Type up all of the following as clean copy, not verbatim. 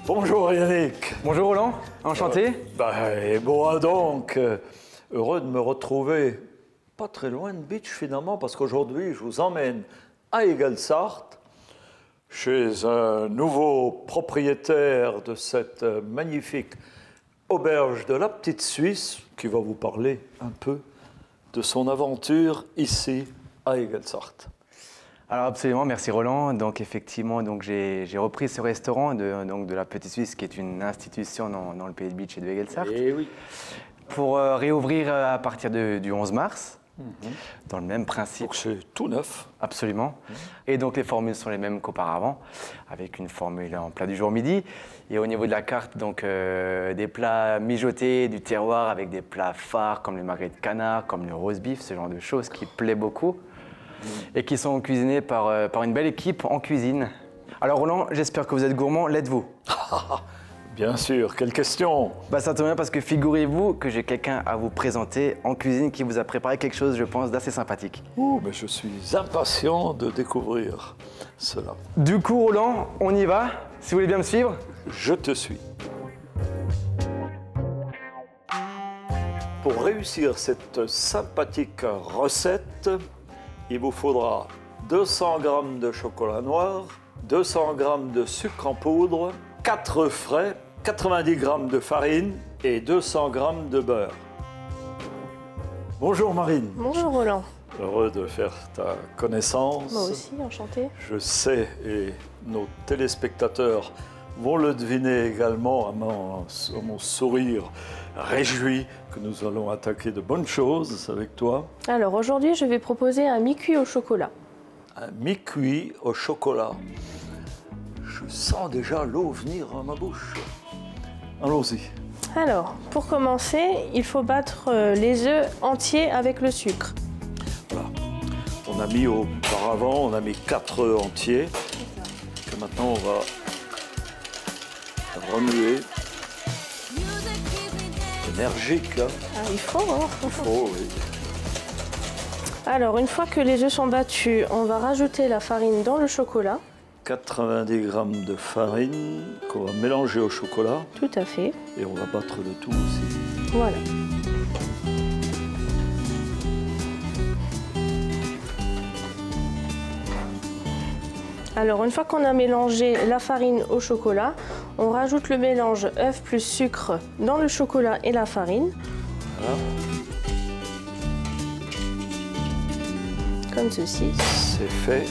Bonjour Yannick. Bonjour Roland, enchanté. Et bon, donc, heureux de me retrouver pas très loin de Bitche finalement, parce qu'aujourd'hui je vous emmène à Egelsart, chez un nouveau propriétaire de cette magnifique auberge de la Petite Suisse, qui va vous parler un peu de son aventure ici à Egelsart. Alors absolument, merci Roland. Donc effectivement, j'ai repris ce restaurant de la Petite Suisse, qui est une institution dans le pays de Bitche et de Egelsart, Oui. pour réouvrir à partir du 11 mars, dans le même principe. Donc c'est tout neuf. Absolument. Et donc les formules sont les mêmes qu'auparavant, avec une formule en plat du jour midi. Et au niveau de la carte, donc des plats mijotés du terroir avec des plats phares comme le magret de canard, comme le roast beef, ce genre de choses qui plaît beaucoup. Et qui sont cuisinés par une belle équipe en cuisine. Alors Roland, j'espère que vous êtes gourmand, l'êtes-vous? Bien sûr, quelle question? Ça tombe bien parce que figurez-vous que j'ai quelqu'un à vous présenter en cuisine qui vous a préparé quelque chose, je pense, d'assez sympathique. Mais je suis impatient de découvrir cela. Du coup Roland, on y va? Si vous voulez bien me suivre? Je te suis. Pour réussir cette sympathique recette, il vous faudra 200 g de chocolat noir, 200 g de sucre en poudre, 4 œufs frais, 90 g de farine et 200 g de beurre. Bonjour Marine. Bonjour Roland. Heureux de faire ta connaissance. Moi aussi, enchantée. Je sais, et nos téléspectateurs vont le deviner également à mon sourire réjoui, que nous allons attaquer de bonnes choses avec toi. Alors aujourd'hui, je vais proposer un mi-cuit au chocolat. Un mi-cuit au chocolat. Je sens déjà l'eau venir à ma bouche. Allons-y. Alors, pour commencer, il faut battre les œufs entiers avec le sucre. Voilà. On a mis auparavant, on a mis 4 œufs entiers. Et maintenant, on va remuer. Énergique, là. Il faut, hein. Il faut, oui. Alors, une fois que les œufs sont battus, on va rajouter la farine dans le chocolat. 90 g de farine qu'on va mélanger au chocolat. Tout à fait. Et on va battre le tout aussi. Voilà. Alors, une fois qu'on a mélangé la farine au chocolat, on rajoute le mélange œuf plus sucre dans le chocolat et la farine. Voilà. Comme ceci. C'est fait.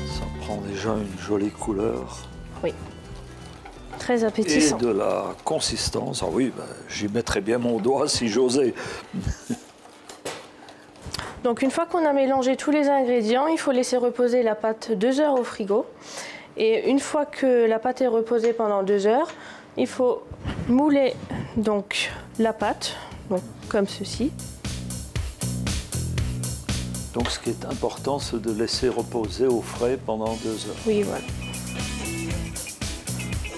Ça prend déjà une jolie couleur. Oui. Très appétissant. Et de la consistance. Ah oui, j'y mettrais bien mon doigt si j'osais. Donc une fois qu'on a mélangé tous les ingrédients, il faut laisser reposer la pâte 2 heures au frigo. Et une fois que la pâte est reposée pendant 2 heures, il faut mouler donc la pâte, donc comme ceci. Donc ce qui est important, c'est de laisser reposer au frais pendant 2 heures. Oui, voilà.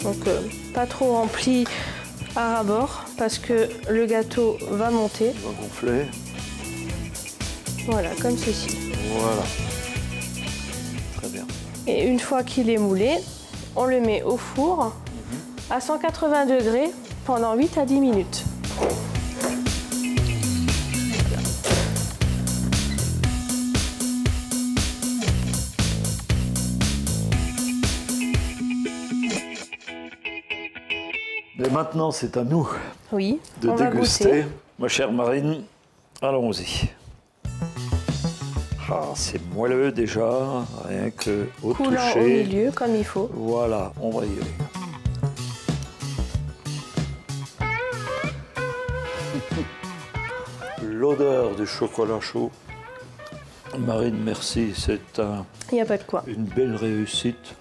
Donc pas trop rempli à ras-bord parce que le gâteau va monter. On va gonfler. Voilà, comme ceci. Voilà. Très bien. Et une fois qu'il est moulé, on le met au four à 180 degrés pendant 8 à 10 minutes. Et maintenant, c'est à nous Oui, de on va déguster. goûter. Ma chère Marine, allons-y. Ah, c'est moelleux déjà, rien que au Coulant toucher. au milieu, comme il faut. Voilà, on va y aller. L'odeur du chocolat chaud. Marine, merci, c'est Il n'y a pas de quoi. une belle réussite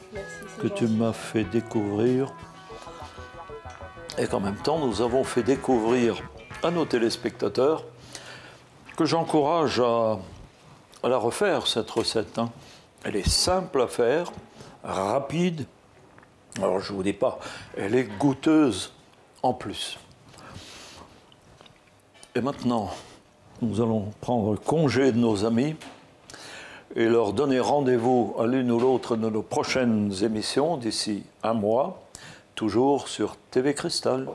que tu m'as fait découvrir. Et qu'en même temps, nous avons fait découvrir à nos téléspectateurs que j'encourage à la refaire, cette recette. Hein. Elle est simple à faire, rapide. Alors, je ne vous dis pas, elle est goûteuse en plus. Et maintenant, nous allons prendre congé de nos amis et leur donner rendez-vous à l'une ou l'autre de nos prochaines émissions d'ici un mois, toujours sur TV Cristal.